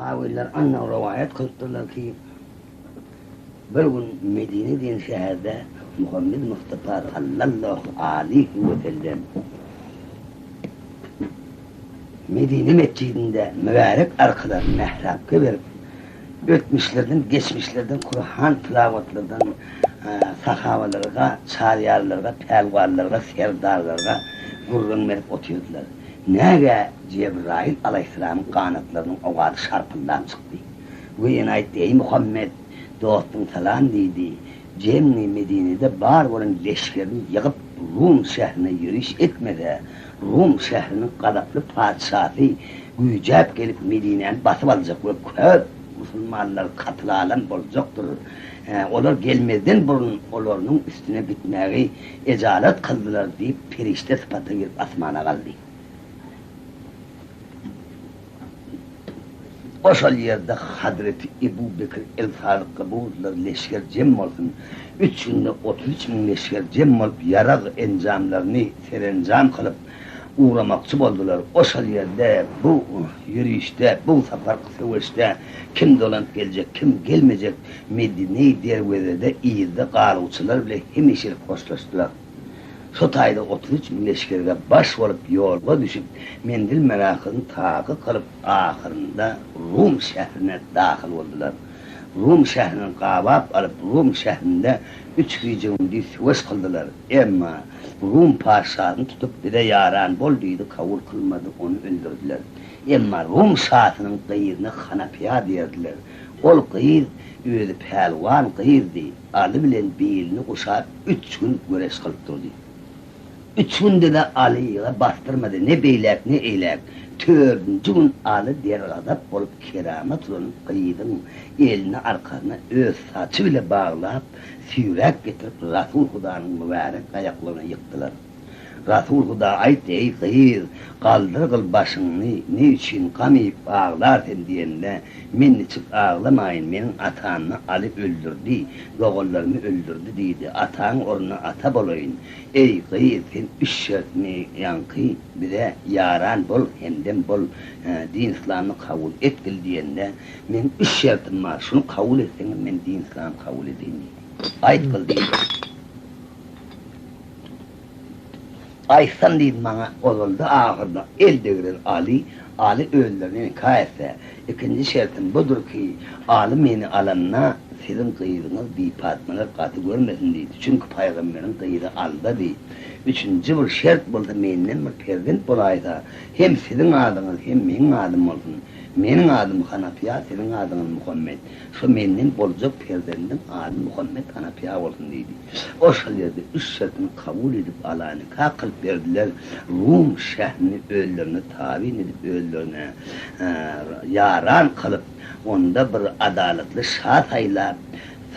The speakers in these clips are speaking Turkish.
Raviler anna rivayet kıldılar ki bir gün Medine diyen şehirde Muhammed Mustafa sallallahu aleyhi ve sellem Medine mescidinde mübarek arkadan mehrabı verip ötmüşlerden, geçmişlerden, Kur'an tilavatlardan sahavalarga, çariyarlarga, pelvarlarga, serdarlarga vurgun verip otuyordular. Nege Cebrail aleyhisselamın kanatlarının ovadı şarpından çıktı. Ve yenayet ey Muhammed dostun falan dedi. Cemni Medine'de bar olan leşkerini yıkıp Rum şehrine yürüyüş etmede Rum şehrinin kadaplı padişahı gücep gelip Medine'nin basıp alacak ve köp Müslümanlar katılalan olacaktır. Olar gelmezden burun olarının üstüne bitmeyi ecalet kıldılar deyip perişte sıfatı bir asmana kaldı. O şal yerde Hazreti Ebu Bekir el-Farık'ı buldular, leşker cem olsun. 3 günde 33 bin leşker cem olup yarak encamlarını serencam kılıp uğramakçı oldular. O şal yerde bu yürüyüşte, bu sefer kısa kim dolanıp gelecek, kim gelmeyecek Medine-i Derveze'de iyide qalıqçılar bile hemişir hoşlaştılar. Şu tayda 33 bin leşkerge baş olup yolga düşüp mendil merakını takı kılıp ahırında Rum şehrine dahil oldular. Rum şehrinin qavab alıp Rum şehrinde 3 gecemdi süveş kıldılar. Emma Rum padişahını tutup bir de yaran bolduydu, kavul kılmadı, onu öldürdüler. Emma Rum şahının qıyırını Hanafiya derdiler. Ol qıyır özü pelvan qıyırdı. Adı bilen belini kuşap 3 gün güreş kılıp durdu. 3 günde de Ali'ye bastırmadı, ne beylek ne eylek. 4. gün Ali dergadap olup keramet olan qıyıdın elini arkasına öz saçı bile bağlayıp süyrek getirip Rasul Huda'nın mübarek ayaklarına yıktılar. Rasul Huda ayet ey qıyır, kaldır kıl başını, ne için kamayıp ağlarken diyenle, men çık ağlamayın, benim atanı Ali öldürdü, oğullarımı öldürdü dedi, atan oruna ata bolayın. Ey qıyır, sen 3 şartını yankı, bir de yaran bol, hemden bol, din İslam'ı kabul etkil diyenle, men 3 şartım var, şunu kabul etseniz, men din İslam'ı kabul edeyim. Ayet kıl değil. Aysan deydi bana oluldu ağırda el devirir Ali öldürünü kayetse. İkinci şartım budur ki Ali beni alanına sizin kıyırınız bipatmalar katı görmesin deydi. Çünkü peygamberin kıyırı alda deydi. Üçüncü bir şart buldu menden bir perdent bulaydı. Hem sizin adınız hem benim adım olsun. Benim adım Hanafiya, senin adın Muhammed. Şu menden bolacak perdentin adı Muhammed Hanafiya olsun deydi. O şalerde 3 şartını kabul edip alanı kakılıp verdiler. Rum şehrini ölülerine tabin edip ölülerine yaran kalıp onda bir adaletli şahatayla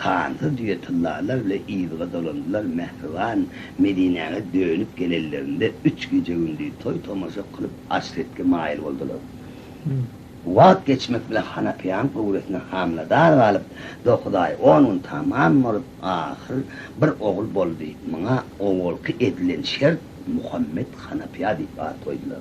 sansız düyetullarlar bile iyiliğe dolandılar. Mehrivan Medine'ye dönüp gelirlerinde 3 gece gündüz toy tomaşa kılıp aşretke mail oldular. Vakt geçmek bile Hanafiyan kuvvetine hamladar kalıp dokuday onun tamam olup ahir bir oğul boldu. Bana oğul ki edilen şert Muhammed Hanafiya deyip at koydular.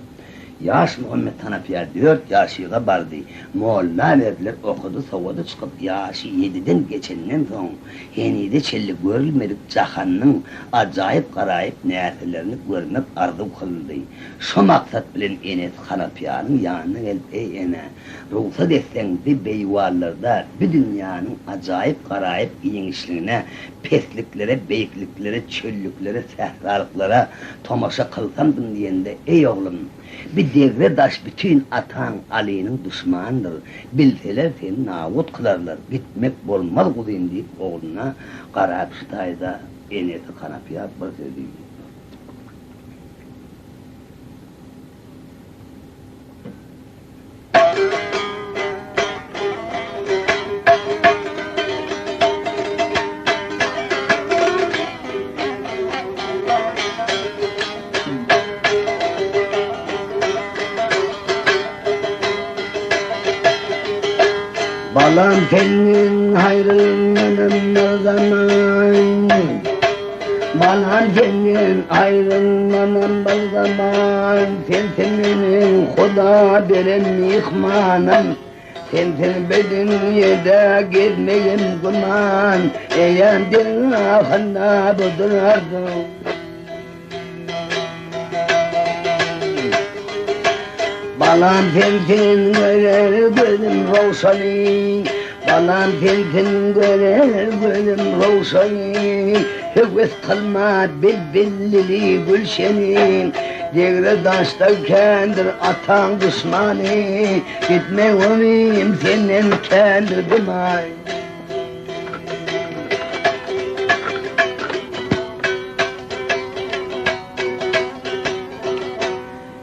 Yaş Muhammed Hanafiya 4 yaşıga bardı. Molla verdiler, okudu, soğudu çıkıp yaşı 7'den geçenden son henide çelli görülmedik cahanның acayip qarayip nəsirlerini görmek arzu kıldı. Şu maksat bilen enet Hanafiya'nın yanına gelip ey ene ruhsat etsendi beyvarlarda bir dünyanın acayip qarayip iyinişliğine, pesliklere, beyikliklere, çöllüklere, sehralıklara tomaşa kılsamdım diyende ey oğlum bir devre daş bütün atan Ali'nin düşmanıdır. Bilseler seni nağut kılarlar. Gitmek olmaz kudayım deyip oğluna qarab şıtayda enesi Hanafiya bir söyledi. Balam senin hayrından ne zaman? Balam senin hayrından ne zaman? Sen benim Huda veren mihmanım. Sen bedin yerde gitmeyim kuman, eğendin ahında budurardın. Balam sensin görer gözüm roşani, balam sensin görer gözüm roşani. Hüvvet kılma bilbillili gülşeni, Degre daşta kendir atan düşmanı, gitme olayım senin kendir dumay.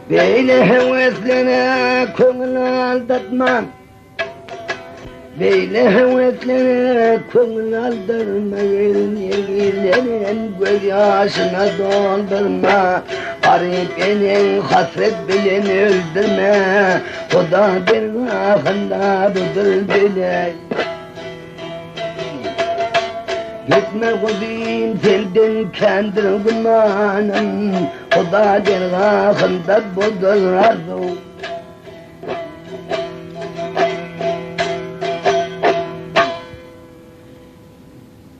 Böyle heveslere köngül aldatma, böyle heveslere köngül aldırma, yeğillerin göz yaşına doldurma. Garibinin hasret bilin öldürme, Huda bir ahında budur bile. Gitme kuzim sildin kendin gümanım, Huda bir ahında budur arzu.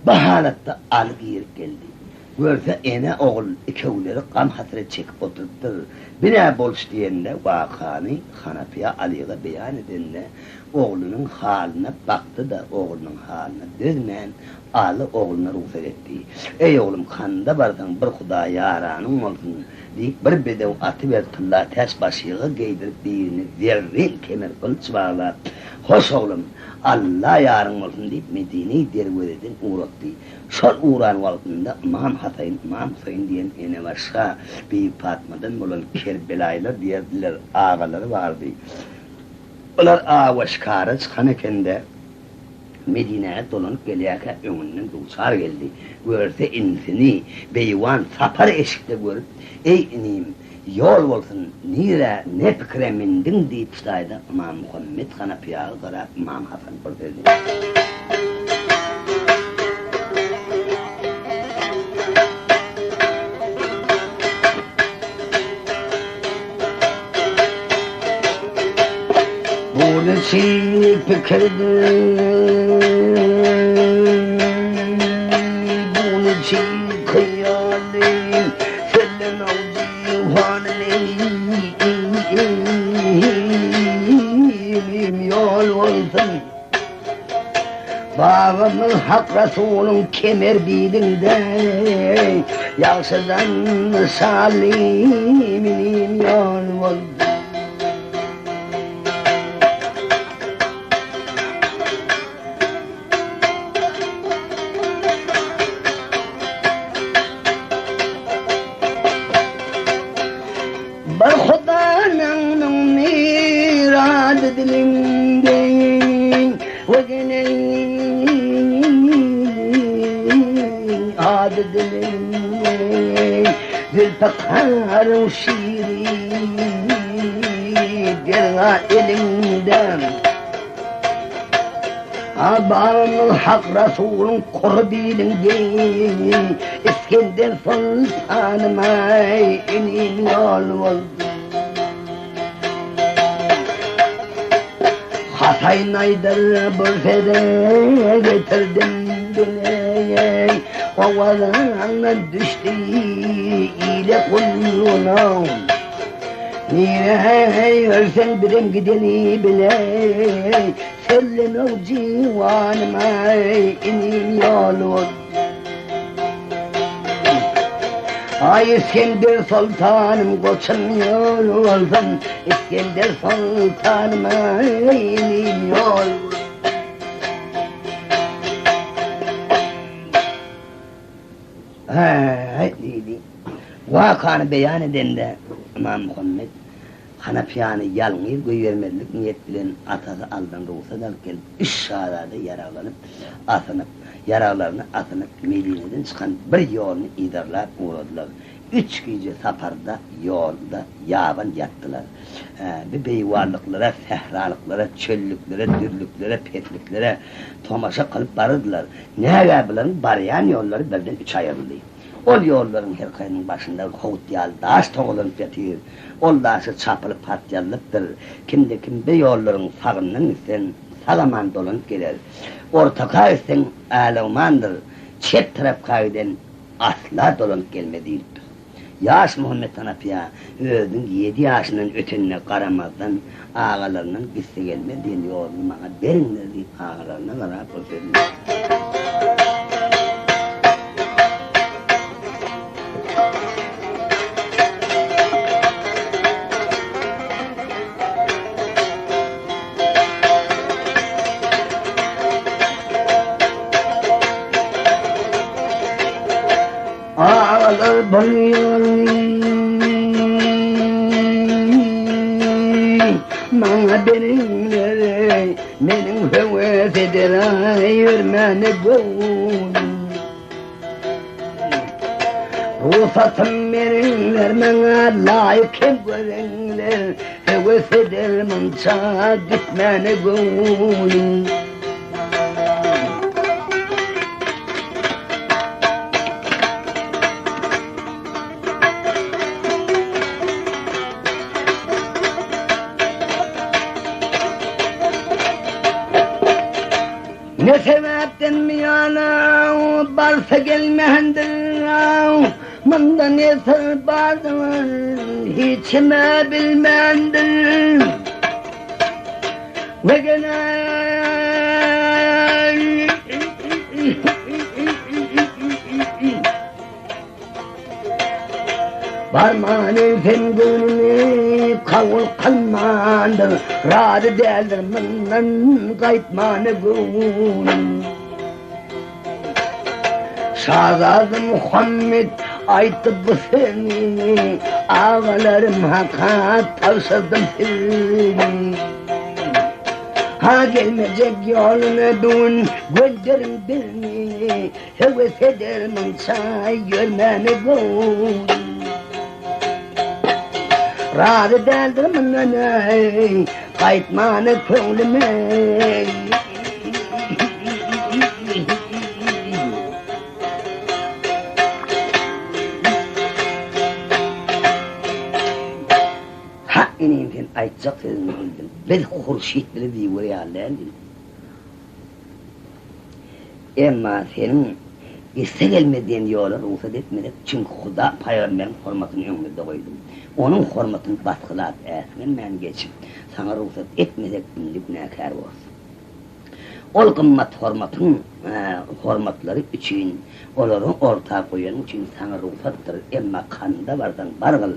Baharatta alıp yiyip geldi. Görse ene oğul ikevleri kan hasret çekip oturttur. Bine bolş diyende vakanı Hanafiye Ali'ye beyan edende oğlunun haline baktı da oğlunun haline dözmeyen Ali oğluna ruhsat etti. Ey oğlum kanda bardan bir Huda yaranın olsun deyip bir bedev atıver tılla ters başığı giydirip birini zerrin kemer kılıç bağlar. Hoş oğlum Allah yarın olsun deyip Medine'yi dergöredin uğrattı. Şol uğran vaktinde İmam Hasan, İmam Hüseyin diyen ene başka Büyük Fatma'dan olan Kerbelaylar diyerdiler, ağaları vardı. Onlar ağaçkara çıkan de Medine'ye dolanıp geliyken önünden dulçar geldi. Görse insini beyvan sapar eşikte görüp, ey inim yol olsun nire ne fikre mindin deyip tutaydı İmam Muhammed Hanafiyağı kadar İmam Hasan burada. Bunu çiğ fikirdir, bunu çiğ kıyalim, senin aldığı hanelim yol olsun. Bağımın hak Resulün kemer bilinde, Yakşıdan salimin yol olsun. Bar Huda'nın mirad dilinde Vegenin ad dilinde Zülfekar şiiri Derga elinden Abamın hak Resulün kurbilinde İskender Sultanıma inim yol oldu. Hatay Naydar Bürfe'de getirdim beni Ovalarına düştü ile kulluğuna Niye ölsen birim gideni bile Selim o civanıma inim yol oldu. Ay İskender Sultanım koçum yol olsun İskender Sultanıma inim yol. Vakanı beyan edende İmam Muhammed Hanafiyanı yalnız göğermezlik niyet bilen atası aldan ruhsat alıp gelip üç şahada yaralanıp atınıp yaralarını atınıp Medine'den çıkan bir yolunu idarlar uğradılar. 3 gece safarda yolda yaban yattılar. Bir beyvarlıklara, sehralıklara, çöllüklere, dürlüklere, petliklere tomaşa kalıp barırdılar. Ne bilen barayan yolları birden 3 ayrıldı. Ol yolların her kayının başında hovutyalı daş toğulanıp yatır. Ol daşı çapılıp patyalıptır. Kimde kimde yolların sağından isen salaman dolanıp gelir. Ortaka isen ağlamandır. Çep taraf kayden asla dolanıp gelmediğidir. Yaş Muhammed Hanafiya özün 7 yaşının ötenine karamazdan ağalarının gitse gelmediğini yolunu bana verinler deyip ağalarına karar koyuyorlar. Ağlar boyun bana benimle benim heves eder yürmene gönlüm ruhsatım verirler bana layık hem görenler heves eder mança gitmene gönlüm ne sebepten mi yana barsa gelmehendir manda ne sırbardır hiçime bilmendir ve gene barmanın fengülünü kavul kalmandır radı değildir mından kayıtmanı gülüm Şahzade Muhammed ayıttı bu seni ağalarım hakikat tavsadım seni ha gelmeyecek yoluna dön gönderin beni heves eder mançay görmeni gülüm Radı deldir mınanay, kayıtmanı köylüme Ha inimden aytacak sözünü bildim. Biz Hurşit bile diyorlarlendim. Emma senin iste gelmediğin yollar ruhsat etmedik. Çünkü Huda Peygamber'in hürmetini önümüzde koydum. Onun hürmetini baskılayıp esmen ben geçim. Sana ruhsat etmeyecek binlik nekâr olsun. Ol kımmet hürmetleri için, onların ortağı koyan için sana ruhsattır. Emma kanında vardan bargıl,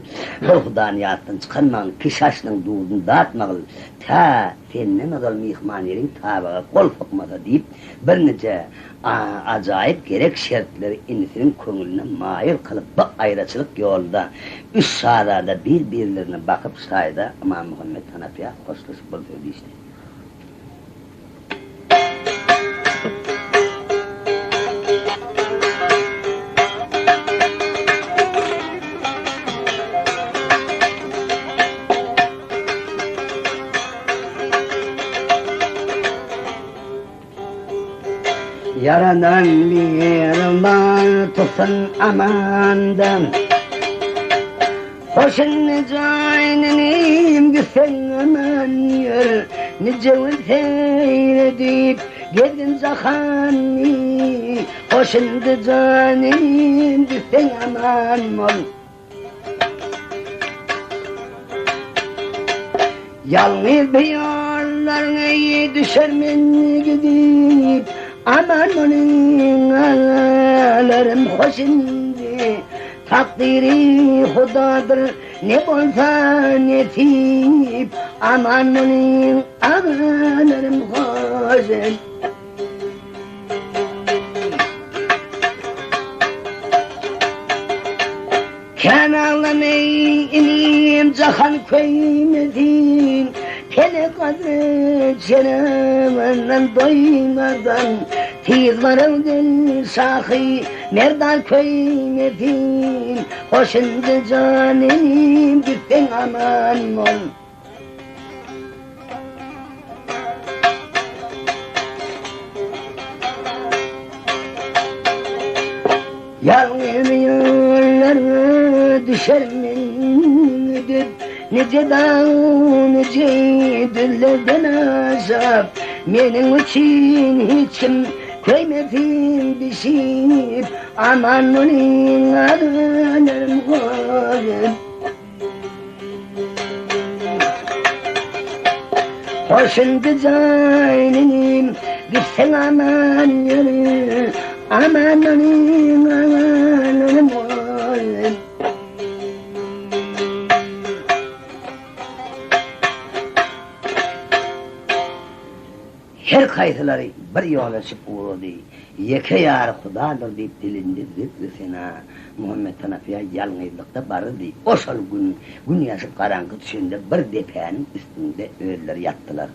Hudaniyattan çıkanmağın, kişaşınınduğunu dağıtmağın, ta seninle nazal mihmanerin tabağı kol sokmasa deyip, bir nece acayip gerek şartları inisirin köngülüne mail kılıp bu ayrıçılık yolda, 3 sağlarda birbirlerine bakıp sayda ama Muhammed Hanafiya hoşlaşıp buldu işte. Yaradan bir var tutsun amandan Hoşun caynenim güzel aman yör Nice seyredip geldin zahanni Hoşun caynenim güzel aman ol Yalnız bir yollarına düşer men gidip Aman onun ağalarım hoşindi Takdiri Hudadır ne bolsa netip Aman onun ağalarım hoşindi Kenarlamayı inim cahan köymedin Kele kadri çenemenden doymadan Tiz varıldın şahı merdan köymedin Hoşundu canim gittin aman ol Yalnız düşermin edip nece dağ nece dillerden azap menin için hiçim koymesin bir şey aman onun adını koyup hoşundu canım gitsen aman yürü aman onun adını koyup her kayıtları bir yolaşıp uğradı. Yeke yar Hudadır deyip dilinde zikrisine Muhammed Tanafi'ye yalnızlıkta barıdı. O şol gün yaşıp karanlık düşünde bir depenin üstünde öğüller yattılar.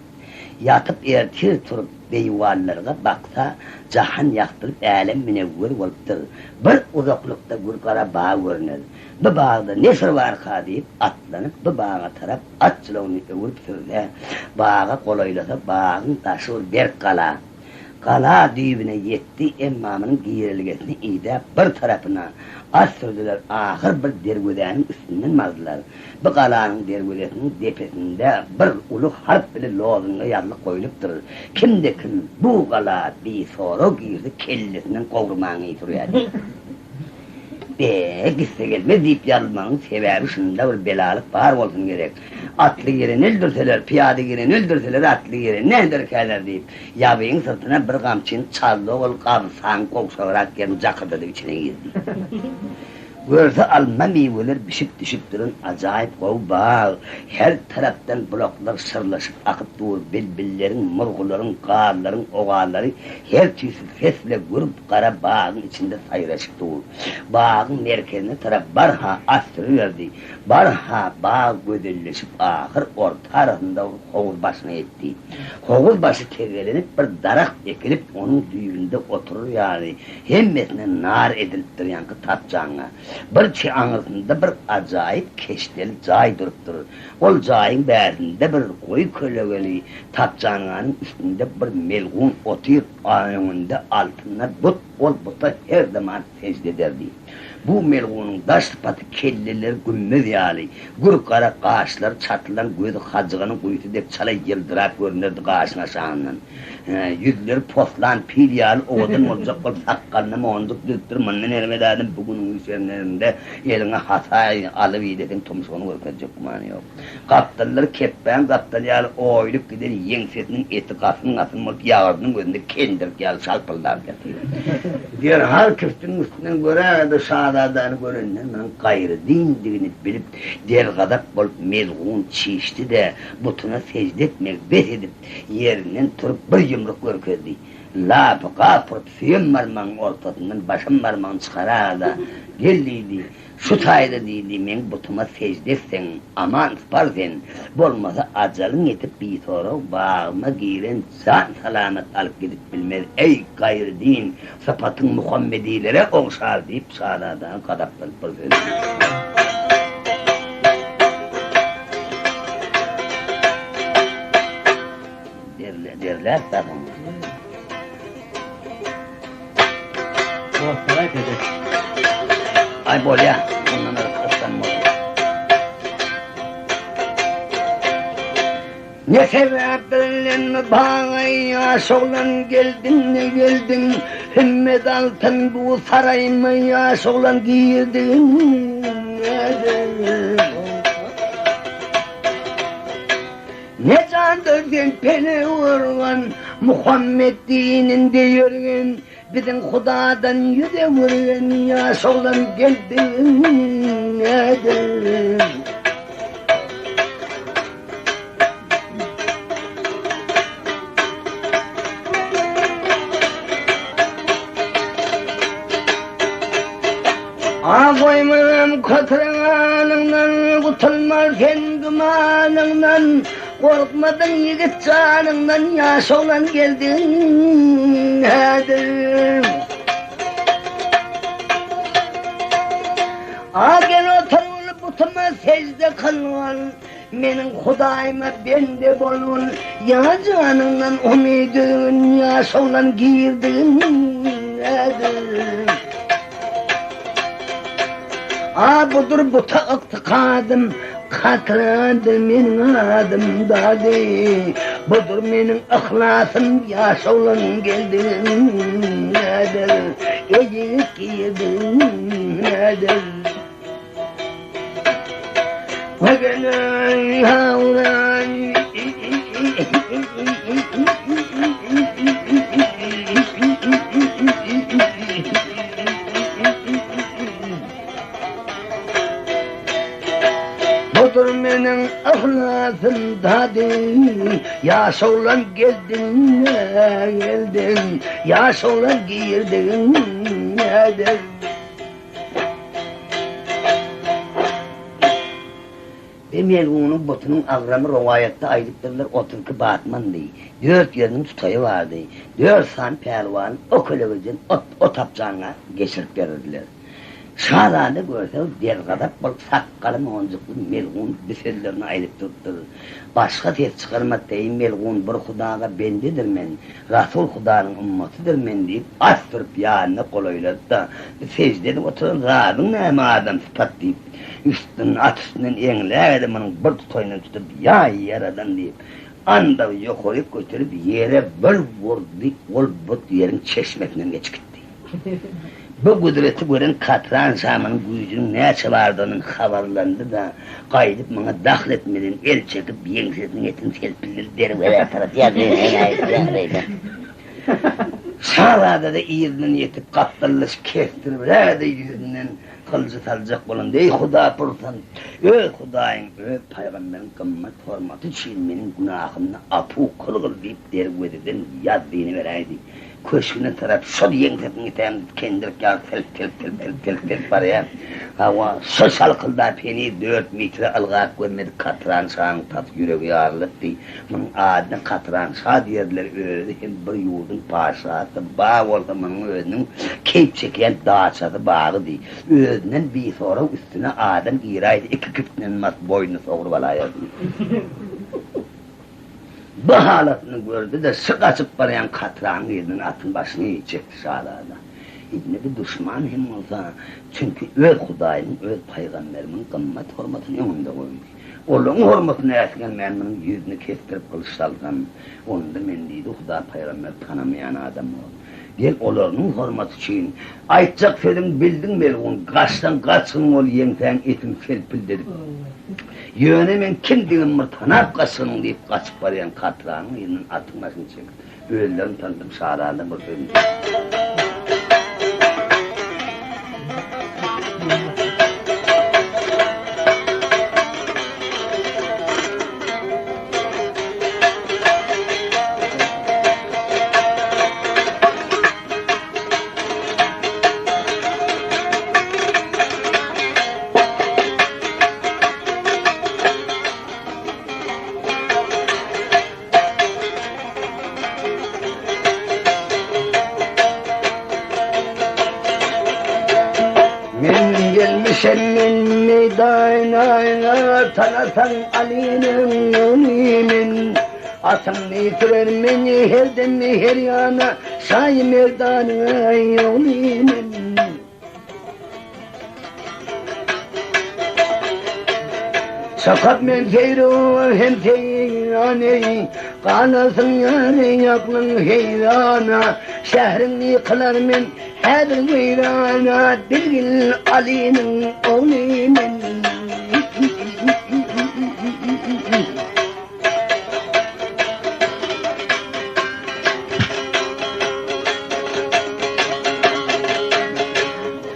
Yatıp ertir turup deyvallarına baksa cahan yaktırıp alem münevver oluptur. Bir uzaklıkta bir kara bağ görünür. Bu bağda nesir var ka deyip atlanıp bu bağa taraf atçılığını övürüp sürüle. Bağa kolaylasa bağın taşı bir kala. Kala düğüne yetti emmamının giyirilgesini iyide bir tarafına az sürdüler ahır bir dergüdenin üstünden mazdılar. Bu kalanın dergüdesinin depesinde bir ulu harp bile lozunga yazılı koyuluptur. Kimde kim bu kala bir soru girdi kellesinden kovurmağını yitiriyordu. Gitse gelmez deyip yazılmanın sebebi şunda bir belalık var olsun gerek. Atlı yerini öldürseler, piyade yerini öldürseler atlı yerini ne öldürkerler deyip yabeyin sırtına bir kamçın çaldı ol kamsan kokşarak yerini cakırdadı içine girdi. Görse alma meyveler bişip düşüp durun acayip kov bağ. Her taraftan bloklar sırlaşıp akıp dur. Bilbillerin, murguların, kağırların, oğalları her türlü sesle grup kara bağın içinde sayraşıp dur. Bağın merkezine taraf barha astırıyordu. Barha bağ gödülleşip ahır orta arasında hovul başına etti. Hovul başı tegelenip bir darak ekilip onun düğünde oturur yani. Hemmesine nar ediliptir yankı tapcağına. Bir çağınızda bir acayip keştel cay durup durur. Ol cayın bärinde bir koyu kölögeli tapcananın üstünde bir melgun otur ayağında altına but ol buta her zaman secde ederdi. Bu melgunun daş sıfatı kelleler gümmez yali. Gür kara kaşlar çatılan gözü hacıganın kuyutu dek çala yıldırap görünürdü kaşın aşağından. Yüzleri poslan pil yali oğudun olacak ol sakkalına monduk düttür mannen ermedadın bugünün üzerlerinde eline hasay alıp iyidedin tomuşunu görkecek kumanı yok. Kaptalları keppen kaptal yali oyluk gider yengsesinin eti kasının asılmak yağırdının gözünde kendir yali şalpıllar getiriyor. Diyor her küftünün üstünden göre dışarıdan görünen gayrı din digini bilip der kadar bolup melğun çiğişti de butuna secde etmek bes edip yerinden turup bir yumruk görkedi. Lapı kapırıp suyun marmağın ortasından başım marmağın çıkarar da geldiydi. Şu tayda deydi men butuma secde etsen aman sıparsen bolmasa acalın yetip bir sonra bağıma giren can salamet alıp gidip bilmez ey gayrı din sapatın Muhammedilere oğşar deyip sağlardan kadaplanıp bırakır. Derler zaten. Saray teyze. Ay bol ya, bundan arkadaşlanma. Ne sebeplerle bana yaş olan geldin ne geldin, himmet altın bu sarayıma yaş olan girdin. Ne candır beni vurgan, Muhammed dininde yürgen, bizim Hudadan yüze vurgan yaş olan geldin nedir? Ağoymam katranından, kutulmaz sen dumanından, korkmadın yigit canından, yaş olan geldin nedir? Gel oturun butuma secde kılın, menin Hudayma bende bolun, ya canından umidin, yaş olan girdin nedir? budur buta ıktıkadım, katrandır menin adım dadı. Budur menin ıhlasım, yaşoğlan geldim nedir, ecik girdim nedir. Vagınay havray budur menin ihlasım dadı. Yaşoğlan geldin geldin, yaşoğlan girdin nedir. Melun'un botunun ağramı rivayette aylıktırlar, oturki Batman dey. 4 yerinin tutayı vardı. 4 san pehlivan o kılıvıcın o tapcağına geçirip verirdiler. Şahzade görseniz dergadap bol sakkalı moncuklu Melun büfellerini aylıp tuttur. Başka ses çıkarmak deyin Melun bir hudaga bendidir men, Rasul Hudanın ümmatıdır men deyip astırıp yanına kolayladı da secdede oturun Rabın näme adam sıfat deyip üstünün at üstünden eňlädi munun bir tutayını tutup ya yaradan deyip anda yukarı götürüp yere bir vurdu, ol bu yerin çeşmesinden geçip gitti. Bu kudreti gören Katran Şam'ın gücünün näçe bardığının habarlandı da qaydıp bana dahl etmeden el çekip yeňsesinin etin selpildir derim her taraf yazıydı. Şahzade de iyirinden yetip kaptırlış kestirip rədi yüzünden kılıcı salacak bolan ey Huda pursan, ey Hudayın, ey Peygamberin kımmet hormatı için menin günahımla apu kılgıl deyip dergüdeden yaz dini vereydi. Köşküne taraf şu yeňsesini etem kendilik yağ tel var ya. Hava şu salkılda peni 4 metre algak görmedik Katran Şah'ın tat yüregi yarılıp dey. Bunun adına Katran Şah diyerdiler öyle hem bir yurdun paşası bağ oldu bunun özünün keyip çekeyen dağçası bağı dey. Özünden bir sonra üstüne adam giraydı 2 küpnenmez boynu soğur balaydı. Bu halatını gördü de sık açıp barayan Katran'ın yerinin atın başını yiyecekti Şahzade. İbni bir düşman hem olsa çünkü öz Huday'ın, öz Peygamberimin kımmet hormatını önünde koymuş. Onun hormatını esgenmeyenin yüzünü kestirip kılıçsalsam, onu da men deydi Huda Peygamber tanımayan adam oldu. Gel olarının hormatı için aytacak sözün bildin mi onu kaçtan kaçın ol yeňsen etin selpil dedim. Yönemen kim dedim mi tanap kaçın deyip kaçıp barayan Katran'ın yerinin atın başını çekti. Öğlerini tanıdım Şahzade bir sözünü. Gelmişenin meydana tanatan Ali'nin yönümin atın yitirer beni her yana say meydanına yönümin sakat men seyru hem seyrani kanasın yani yaklın heyrana şehrin yıkılar men her veyrana dilgil Ali'nin oğlimin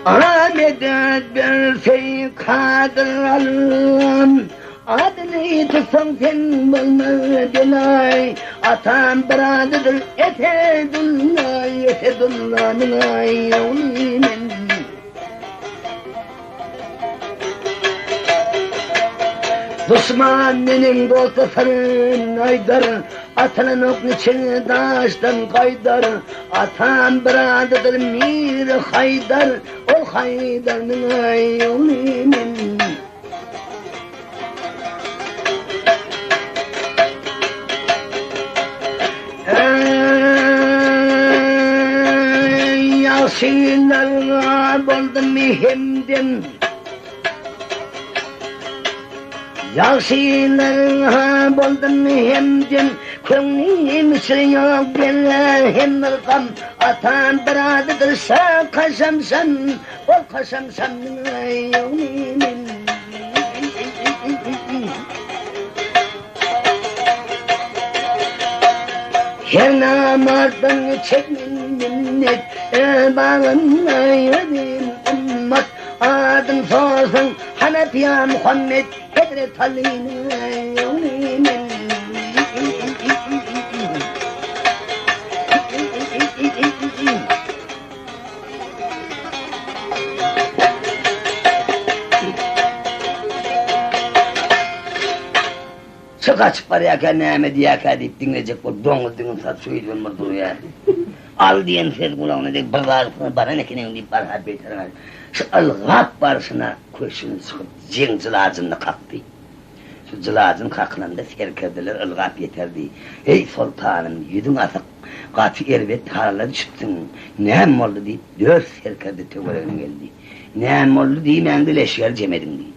Ahmet'e bir kadir Allah'ım adını tutsam sen bulmadın atam biradıdır etedullah'ın yavlimin Düşmanının dostu sarın aydar atının okniçini daştan kaydar atam biradıdır mir haydar ol haydarın yavlimin Yasinler boldum hemden Yaşıylarına buldum hemden Könlüm sürüyor bela hem ırkam Atan bir adıdır sağ kaşamsam O kaşamsam yevmimin Her namardan çekmin minnet Bağımla yedim ummat Adım sorsun Hanefiya Muhammed Hedret Ali'nin yevmimin Çıkaç paraya neme diyaka deyip dinleyecek bu donuz dinin sat suyu olma duruyor. Al diyen söz kulağına deyip bağırısına bana nekinin deyip barha beyterine. Şu ılgap barısına köşünü sıkıp zin zılacını kalktı. Şu zılacını kalkılanda serkerdiler ılgap yeterdi. Ey sultanım yüzün atık katı ervet tarla düşüptün. Neyem oldu deyip dört serkerdi tövereğine geldi. Neyem oldu deyip ben de leşyer cemedim deydi.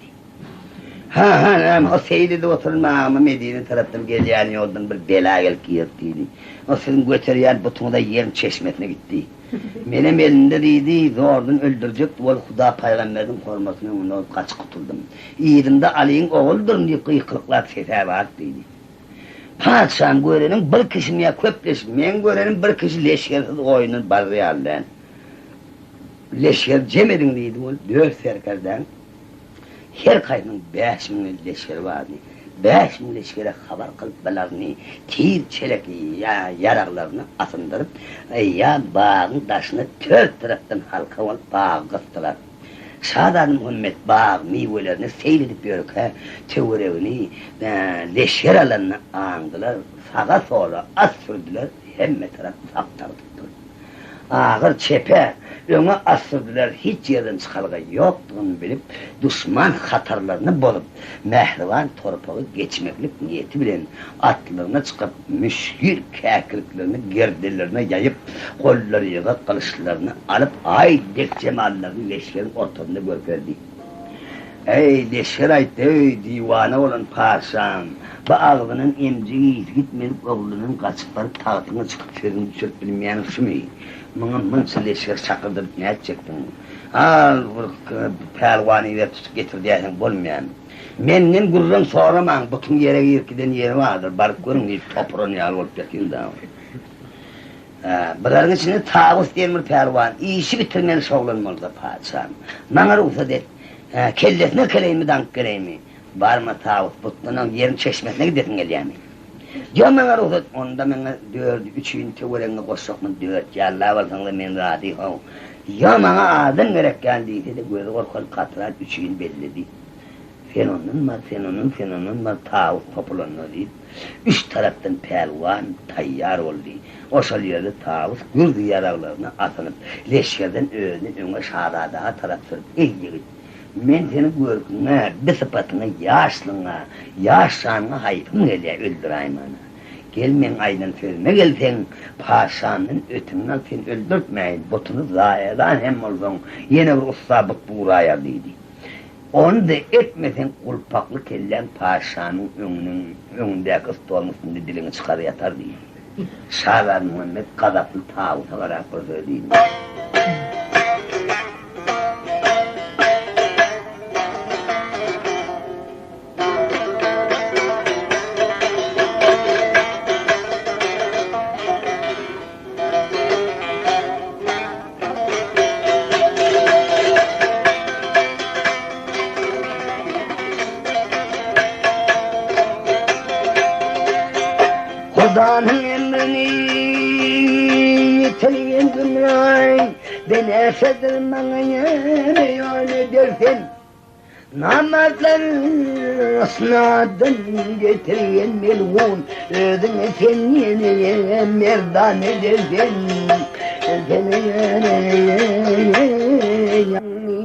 O Seyyid'de oturma Medine taraftan geleceğin yoldan bir bela gelip yırttıydı. O senin götürüyen butunu da yerin çeşmetine gitti. Benim elimde deydi, zordan öldürecek, ol Huda Peygamber'in korumasına onu kaç kutuldum. İyidimde Ali'nin oğuldur diye kıyıklıklar sefer var deydi. Padişahın görenin bir kişi ya köpleşim, men görenin bir kişi leşkersiz oyunun barı halden. Leşker cemedin deydi, o dört serkerden. Her kaynın 5.000 leşkeri vardı. 5.000 leşkere haber kılıplarını, tir çelek yararlarını asındırıp, ya bağın taşını dört taraftan halka olup bağı kıstılar. Şadan Muhammed bağ meyvelerini seyredip yörük, tevrevini, leşker alanını andılar, sağa sola az sürdüler, hemme taraf saptar tuttular. Ağır çepe, öne asırdılar, hiç yerden çıkarga yoktuğunu bilip, düşman hatarlarını bolup, mehrivan torpağı geçmeklik niyeti bilen atlarına çıkıp, müşkül kâkirliklerini gerdelerine yayıp, kolları yığıp kılıçlarını alıp, ay dek cemallarını leşkerin ortasında görkerdi. Ey leşker aydı, ey divane olan paşam, bu ağzının emciği gitmeyip oğlunun kaçıkları tahtına çıkıp sözünü düşürüp bilmeyen şumeyi. Mınsı leşker çakırdırıp ne edecektin? Al pelvaniyle tutup getir diyesin bolmayan. Menden gurrun soramam, bütün yere yirkiden yeri vardır, barıp görün deyip toprağını yal olup yakayım da. Bunların içinde tağus diyen bir pelvan, işi bitirmeni şoğlanmalı da padişahım. Bana ruhsat et, kellesine keleyimi dank geleyimi. Varma tağus, butluğunun yerin çeşmesine gidesin geleyimi. Ya bana ruhsat, onda bana dördü, üçün teverenine koşakmın dört, ya Allah varsanla men rahatı hov. Ya bana adın gerek geldiyse de gözü korkal katırat üçün belledi. Fenonun var, tağus topulanma deyip, üç taraftan pelvan tayyar oldu. O şalyerde tağus gürdü yararlarına atınıp, leşkerden öne şahadaha taraf sürüp, ey yigit, men seni görküne, bir sıfatına, yaşlanına hayfım geliyor, öldürayım ana. Gel men aydan sözüme gelsen, paşanın ötünden seni öldürtmeyin, botunu zayadan hem olsun, yine bir ustabık buğraya deydi. Onu da etmesen kulpaklı kellen paşanın önündeki ıstolmasında dilini çıkar yatar diye. Şahlar Muhammed kadaplı tağut olarak söyleyeyim. Hudanın emrini yiteleyen dünyayı ben esedir bana yeriyor ne dersin? Namazların ısnadın getiren melun ödün sen yine merdan edersin. Seni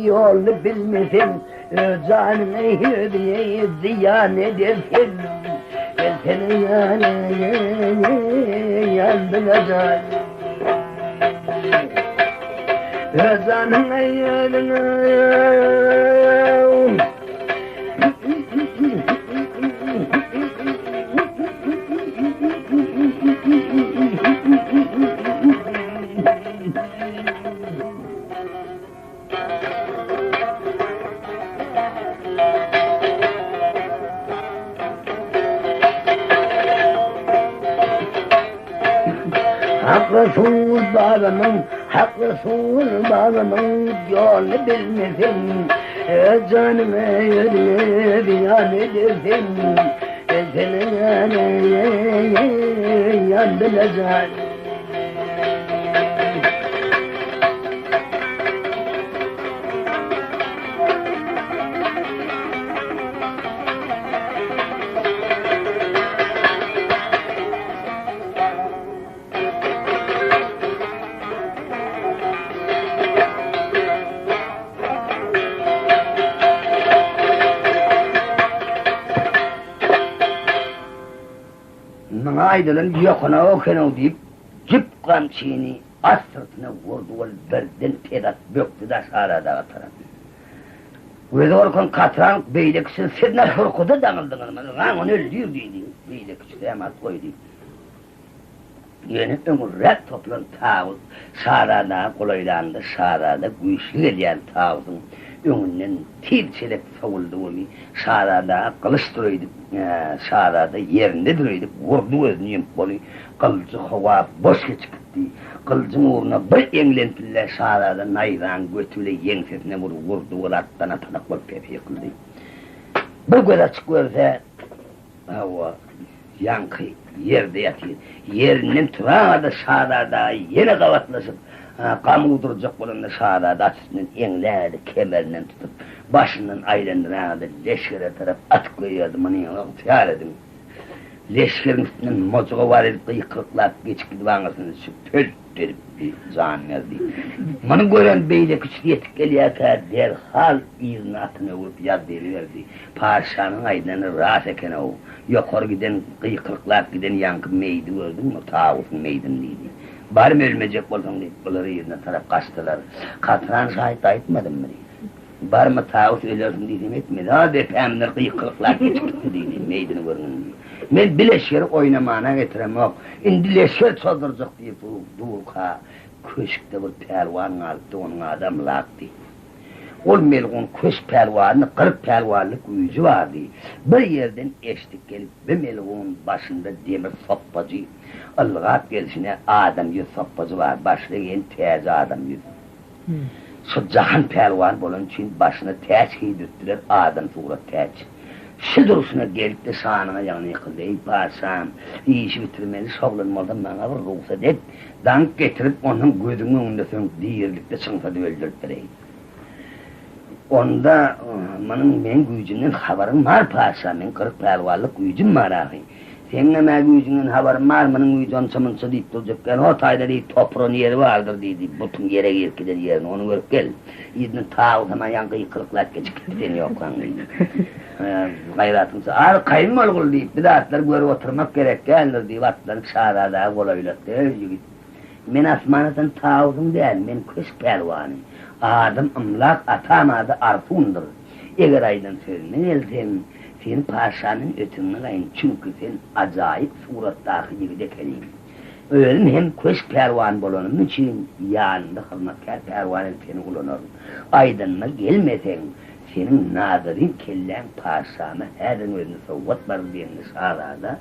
yolu bilmesin canını hediye ziyan edersin. Seni yandılar Özanın ayarını Hak Resul bağlamın, Hak Resul bağlamın yolunu bilmesin. Canım eğer yan edersin, senin yan bileceksin. Aydılın yokuna okuna deyip cip kamçığını az sırtına vurdu ol birden pedat böktü da şarada ataran. Ve orkun katran beylekisi sirne korkuda dağıldın lan onu öldür deydi. Beylekisi hemen koydu. Yeni ömürler toplan tağıl şarada kolaylandı şarada güçlü gelen tağılın önünden tilçelep savuldu onu şarada kılıç duruydu şarada yerinde duruydu vurdu özünü bunu kılıcı hava boş çıktı kılıcın uğruna bir enlendiler şarada nayran götüyle yensesine vurdu attan atanak var pepe yıkıldı bir göz açık görse hava yankı yerde yatıyor yerinden tırağda şarada yine kavatlaşıp kamuduracak olan şarada açısından enlerdi kemerinden tutup başından ayrıldırağda leşkere taraf at koyuyordu bunu ihtiyar edin leşkerin üstünden mocuğa var edip yıkıklap geçip gidip anasını töl derip bir zannederdi bunu gören beyle küçük yetik geliyata derhal izin atını vurup yad veriverdi paşanın aydınını rahat eken o yukarı giden kıyıklıklap giden yankı meydi gördün mü tağutun meydinliydi bari mi ölmeyecek oldun deyip bunları yerine taraf kaçtılar katran şahit ayıtmadın mı bari mi tağut ölüyorsun dedim etmedi ha defemler kıyıklıklar geçip dedim meydini görünün men bileşkeri oynamana getirem yok indi leşker çolduracak deyip duka köşkte bir pelvan aldı onun adam laktı ol melgun köş pelvanı 40 pelvanlık yüzü vardı bir yerden eşlik gelip bir melgun başında demir soppacı ılgat gelişine adam yüz soppacı var başlayan tezi adam yüz şu cahan pelvan bolun için başına teç giydirttiler adam surat teç şu duruşuna gelip de sağına yanına yıkıldı ey paşam işi bitirmeli şovlanmadan bana bir ruhsat et dank getirip onun gözünün önünde sen diyirlikte sınıfada öldürttireyim onda benim gücümden haberim var paşam ben 40 pelvanlık gücüm var ağabey senin ne gücünün haberim var benim gücüm çamınsa deyip duracakken o tayda deyip toprağın yeri vardır dedi bütün yere gelip gider yerine onu görüp gel yüzünün tağıl hemen yankı kırıklar geçip gittiğini yok lan gayratımsa ağır kayın mı olgul deyip bir de atlar görüp oturmak gerek gelir deyip atlarını şarada kolaylattı men asmanatan tağıldım değil men kış pelvanı adım ımlak atamadı arfundur eğer aydan sözüne elsen sen paşanın ötünün ayın çünkü sen acayip surattaki gibi dekeliyim öğren hem köş pervan bolonun için yanında hırmatkar pervanın seni kullanır aydınına gelmesen senin nazirin kellen paşamı her önünü soğut var diyenini sağlarda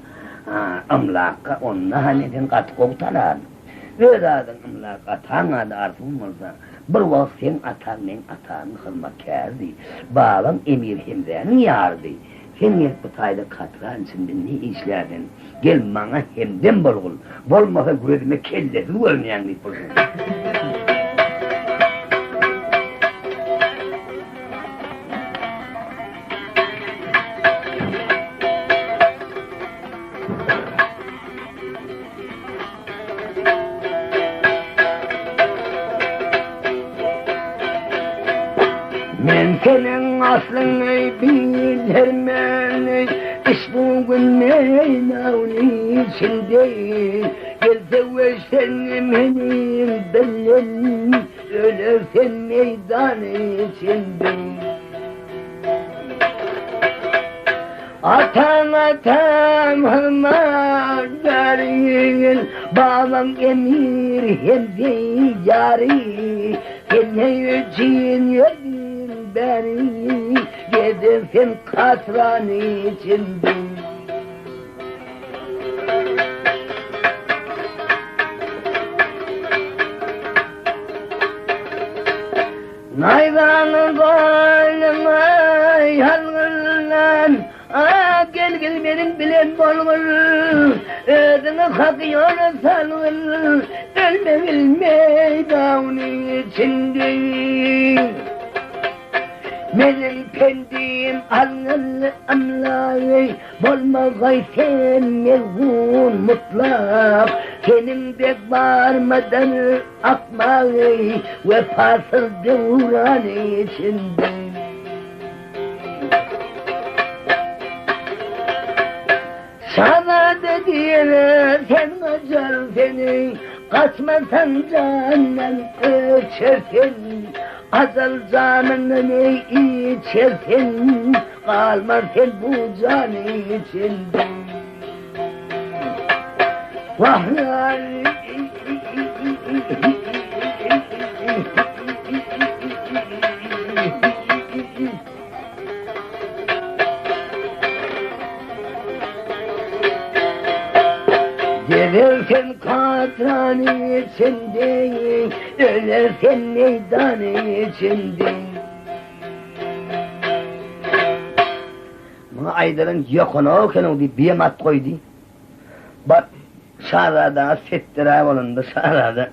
ımlaka onunla haneden katı kovtalar öyle adın ımlaka atamadı arfunmurda bir vakit sen atan men atanı hırmatkar dey babam emir hemzenin yardı sen yet bu tayda katran içinde ne işlerdin gel bana hemden bolgul bolmasa gözüme kellesi görmeyen bir bolsun men senin aslını bilirmen İsbuğun meynavni içinde gelse versen benim bellen ölersen meydan içinde atam hırmaklarıyın babam emir hemze yari seni için yedim beni yedim katran içinde Naydanın boynuma yalgırlan, gel benim bilen bolgul, ödünü kakıyor salgıl, ölme bilmeydanın içinde. Benim kendim anıl amlayı, bolmagay sen mevhun mutlak, senin bek varmadan akmayı, vefasız devran içinde. Sana dediğine sen acar seni, kaçmasan candan öçersin. Azal canını içersin, kalmaz sen bu can içinde. Vahlar gelirsen katran içinde, ölersen meydan içinde. Buna Aydar'ın yakına okunu bir biyemat koydu. Bak şarada settire olundu şarada.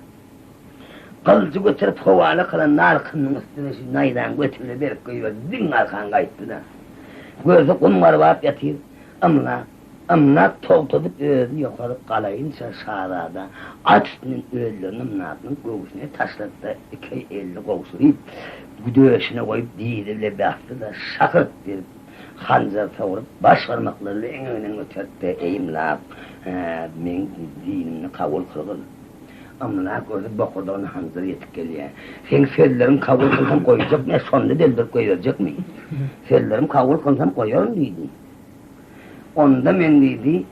Kılıcı götürüp havalı kılan narkının üstüne şu naydan götürüp berip koyuyor. Din arkan kayıttı da. Gözü kumar vap yatıyor. Amına toltudup özü yukarı kalayınca şarada atının ölülerini amnatının göğsüne taşladı da 250 kovsuyup güdöşüne koyup değiliyle baktı da şakırt bir hancar savurup baş parmaklarıyla en önüne ötertti eğimlap men dinini kabul kılgın. Amına gördü bokurda onu hancar yetip geliyor. Sen sözlerim kabul kılsam koyacak ne sonunda deldir koyacak mı? Sözlerim kabul kılsam koyarım deydi. Onda men dedi,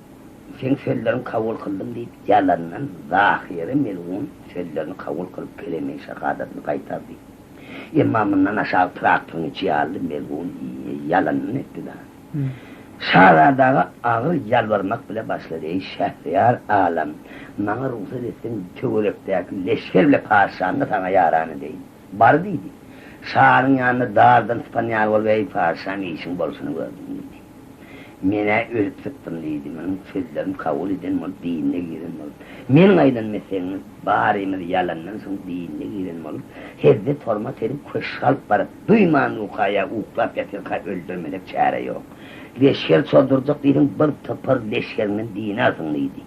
sen sözlerini kabul kıldım deyip, yalandan zahiri melun sözlerini kabul kılıp kelime-i şehadatını kaytardı. İmamından aşağı traktörün içi aldı, melun yalanını etti daha. Şaradağı ağır yalvarmak bile başladı. Ey Şehriyar alem, bana ruhsat etsin tüvürükteki leşkerle parşanlı sana yaranı değil. Bar deydi. Şaharın yanına dağardan spanyal ol ve ey parşan işin bolsunu gördüm dedi. Mene ölüp sıktım deydi, benim sözlerim kabul edin ol, dinine girin ol. Men aydan meselenin bağırımız yalandan sonra dinine girin ol. Hezde torma serip köşkalp barıp, duyman ukaya, uklap yatırka öldürmelik çare yok. Leşker çolduracak dedim, bir tıpır leşkerinin dini azınlıydı.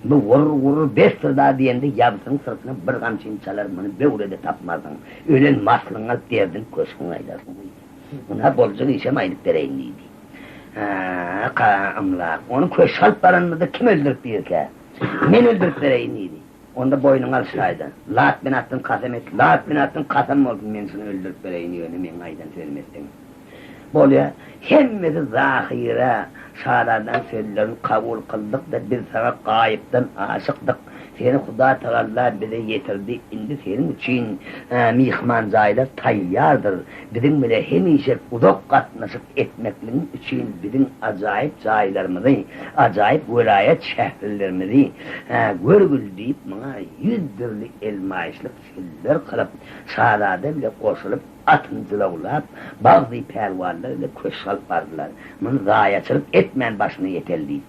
Bu vurur bestir daha diyende yabısının sırtına bir kamçın çalar, bunu bevrede tapmazsın. Ölen maslığına derdin köşkün aydarsın. Buna bolcuk işem aylık dereyindiydi. Amlak, onu köşkalp baranını kim öldürüp diyor ki? Men öldürüp dereyindiydi. Onda boynun alışaydı. Lat bin attın kasem et, lat bin attın kasem oldun men seni öldürüp dereyindiydi, men aydan söylemezsin. Böyle hemmeti zahire şahardan sözlerini kabul kıldık da bir sana gayipten aşıktık. Seni Huda Teala bize getirdi. Indi senin için mihmancaylar tayyardır. Bizim bile hemişe udok katnaşıp etmekliğin için bizim acayip caylarımızı, acayip vilayet şehirlerimizi görgül deyip bana 100 dirli elmayışlık siller kılıp şaharada bile koşulup atıncılavlar, bazı pervarlar ile köşkalp vardılar. Bunu gayetçılık etmen başına yeterliydi.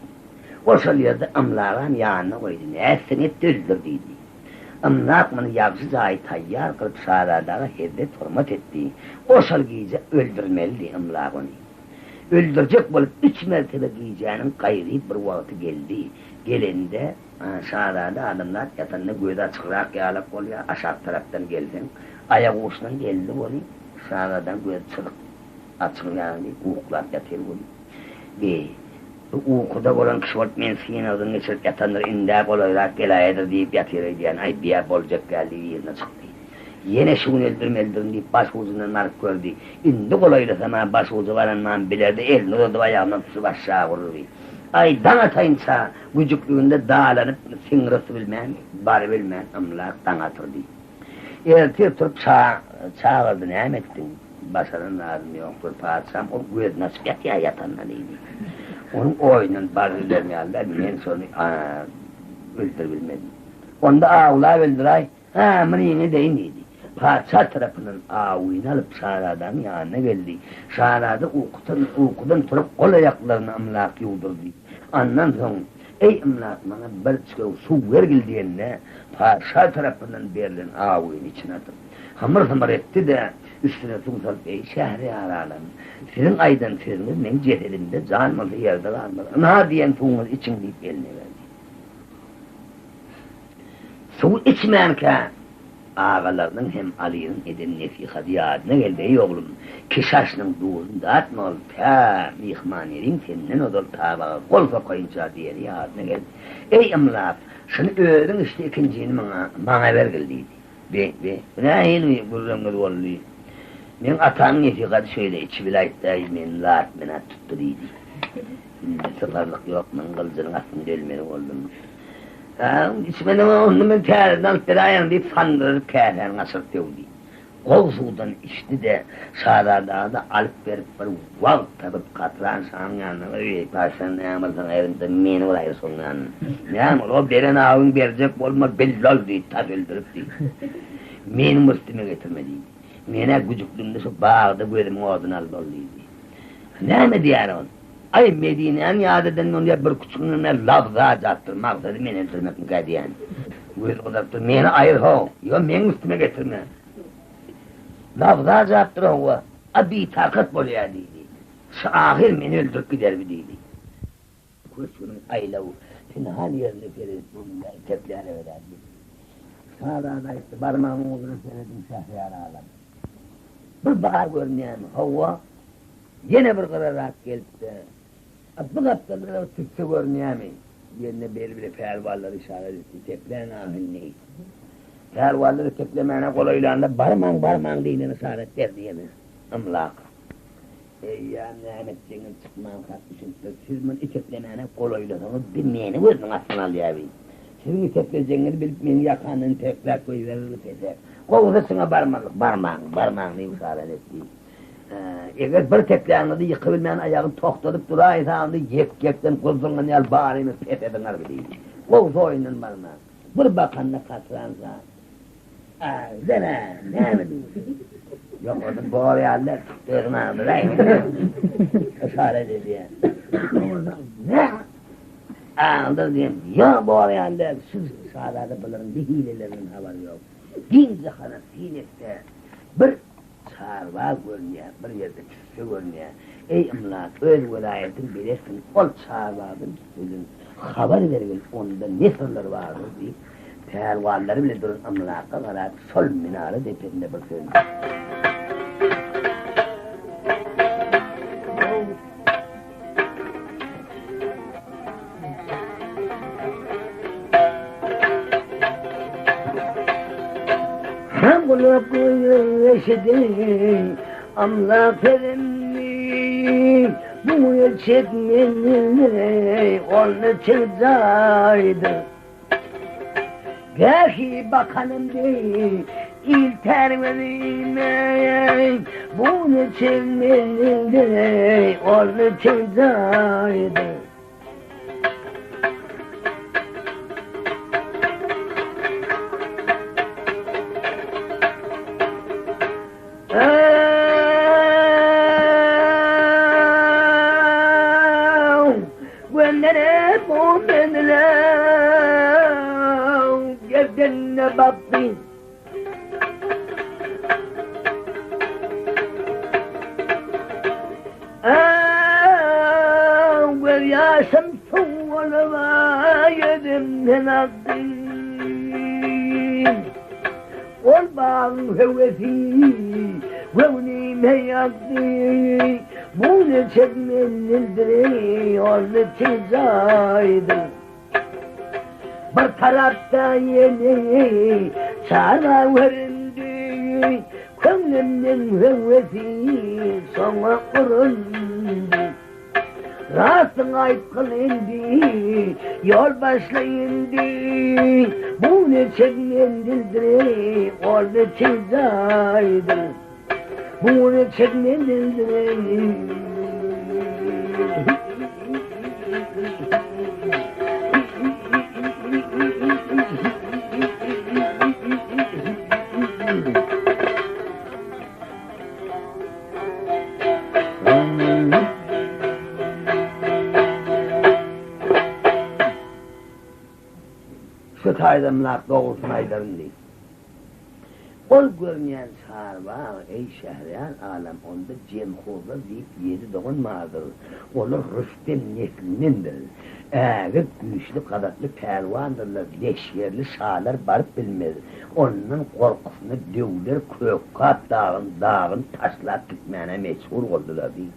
O şalıydı amlağın yanına koydu. Etsin etti öldür deydi. Amlağ bunu yapsız ayı tayyar kılıp şaradağı herde hürmet etti. O şal giyece öldürmeliydi amlağ onu. Öldürecek bulup 3 mertebe giyeceğinin gayri bir vakti geldi. Gelende şarada adamlar yatanına göğde açıkrak yağlak oluyor. Aşağı taraftan geldin. Ayak uçtan geldi oluyor. Şaradan göğde çıkık açık yani uğuklap yatır oluyor. Uykuda olan kişi olup men siyin adını geçirip yatanlar indâk olarak gelayedir deyip yatır diyen ay bir yer olacak geldi yerine çıktı. Yine şunu öldürüm deyip baş ucundan narıp gördü. İndi kolayla zaman baş ucu varanman bilirdi, elini ödü ayağımdan tutup aşağı vurur. Ay dan atayınca gücüklüğünde dağlanıp singrisi bilmem, bari bilmem, amlak dan atırdı. Ertir turup çağırdı, ne ettin? Başarın ağzını yoktur padişahım, o göz nasip yatıyor yatanla deydi. Onun oyunun bazılarını aldılar, ben sonra öldürebilmedim. Onda ağlar öldüray, bunu yine deyin deydi. Padişah tarafından ağuyunu alıp Şahrazada'nın yanına geldi. Şahrazada uykudan turup kol ayaklarını amlak yudurdu. Ondan sonra ey amlak bana bir çıkıyor su vergil diyenine Padişah tarafından verilen ağuyunu içine atıp hamur etti de üstüne tuzal ey Şehriyar alem senin aydan sözünüz men cehelimde canmalı yerde kalmalı. Na diyen tuğumuz için deyip eline verdi. Su içmenke ağalarının hem Ali'nin edin nefika diyadına geldi ey oğlum. Kişaşının doğrunu dağıtma ol. Ta mihmanerin senden odol tabağa kolfa koyunca diye diyadına geldi. Ey emlak, şunu öğren işte ikinciğini bana vergildiydi. Be. Ne yeni gururumda oldu. Men atanın nefika şöyle içi vilayettayı men lat menat tutturuydu. Sıkarlık yok, men kılcının aslında ölmeni oldum. İçmeni onu ben terden alıp deyip sandırıp kârlerini asırtıyordu. Kol sudan içti de Şahrazada'da alıp verip bir vav tabıp katran sağın yanına öyle parçanın yağmurdan ayrımda meni olayır son yanına. Yani o beren ağın verecek olma belli oldu tat öldürüp değil. Meni müstime getirmediydi. Mene gücüklüğümde şu bağda gözümün odunu alıp olduydu. Ne mi diyer onu? Ay Medine'nin yadeden onu ya bir küçüğüne lafza cattır, mağzadı meni öldürmek mükaydı yani. Göz odaktır, meni ayır ho, yo meni üstüme getirme. Lafza cattır ho, abi takat boluya deydi. Şu ahir meni öldürüp gider bir deydi. Küçüğünün aylavu, seni hal yerine verir, teplerine vererdi. Sağda işte parmağımın olduğunu söyledim Şahriyar'a alam. Bir bakar görünüyor mu? Hava, yine bir kırarak geldi de. Bu kaptanlara Türkçe görünüyor mu? Yerine beri pervalları işaret etti, tepleyen ahın neydi? Pervalları teplemeyene kolaylarında barman deyinini işaret der diye mi? Amlak. Ey ya Mehmetciğin çıkmağın kalkmışım, siz bunu teplemeyene kolaylarını bilmeyeni gördün aslında alıyabeyim. Sizin tepleyeceğini bilip beni yakanın tepler koyuverir teper. Kovuzasına barmağın diye işaret etti. Eğer bir tepleğini de yıkıbilmeyen ayağını toktadıp duraysa onu yekten kuzunla yal bağırını tepeden harbi değil. Kovuz oyunun barmağın. Bir bakanla katransa. Zene, ne mi diyorsun? Yok orada boğar yerler, tırmağını da işaret ediyor. Ne? Ondan diyeyim, ya boğar yerler, siz sağlarda bunların bir hilelerinin havari yok. Dinci kanat hilette bir çarva görünüyor, bir yerde küsse görünüyor. Ey imlat, öz velayetin bilirsin, ol çarvadın sözün haber verin, onda ne sırları vardır deyip pervalları bile durun amlaka karar sol minare tepesinde bakıyorum. Kulak eşidin amlak elimni bu çekmenini onu çizaydı. Gahi bakanım değil ilter verime bunu çekmenini onu çizaydı. Baktım. Ve yaşam soğulama yedimden aktım. Ol bağın hevesi Vevnime yaktı. Bunu çekmenildir onu çizaydı. Bir tarafta yeni çara verildi, gönlümden hevesi sona kuruldu. Rastın ayıtkın indi, yol başlayındı, bunu çekmenildir onu çizaydı. Bunu çekmenildir. aydamlak doğulsun aydarın değil. Ol görmeyen sarva ey şehriyar alem onda cemhurda deyip yedi doğun mağdur. Olur Rüstem neslinindir. Eğer güçlü kadatlı pelvandırlar, leşyerli şalar barıp bilmez. Onun korkusunu dövler kökkat dağın taşlar gitmene meçhur oldular değil.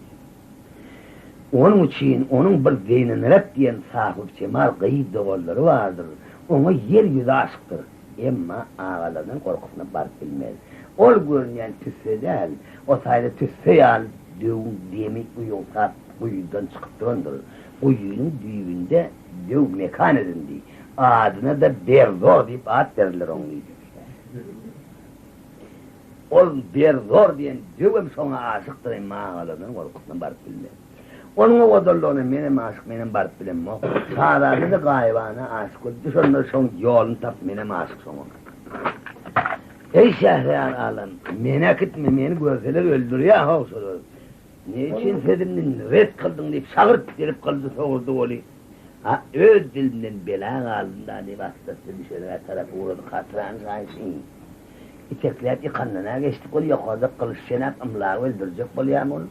Onun için onun bir zeynini rep diyen sahip cemal gıyib doğulları vardır. Ona yer yüzü aşıktır. Emma ağalarının korkusunu barıp bilmez. Ol görünen tüsseden, o sayede tüsseyan dövün demik uyultat uyudan çıkıp döndür. Uyunun düğünde döv mekan edindi. Adına da berzor deyip ad verilir onu. Ol berzor diyen dövüm ona aşıktır emma ağalarının korkusunu barıp bilmez. Onun o kadarlığına benim aşık, benim barıp bilim o. Sağlarını da gayvana aşık oldu. Sonra son yolunu tap, benim aşık son ona. Ey Şehriyar alem, menak etme, beni görseler öldürüyor ha olsun. Niçin sedimden red kıldın deyip şağırt derip kıldı soğurdu oli. Ha, öz dilimden bela kaldığında ne vasıtası bir şeyler tarafı uğradı, katırağını sayısın. İtekler yıkanına geçtik ol, yukarıda kılıç şenap, ımlağı öldürecek ol ya onu.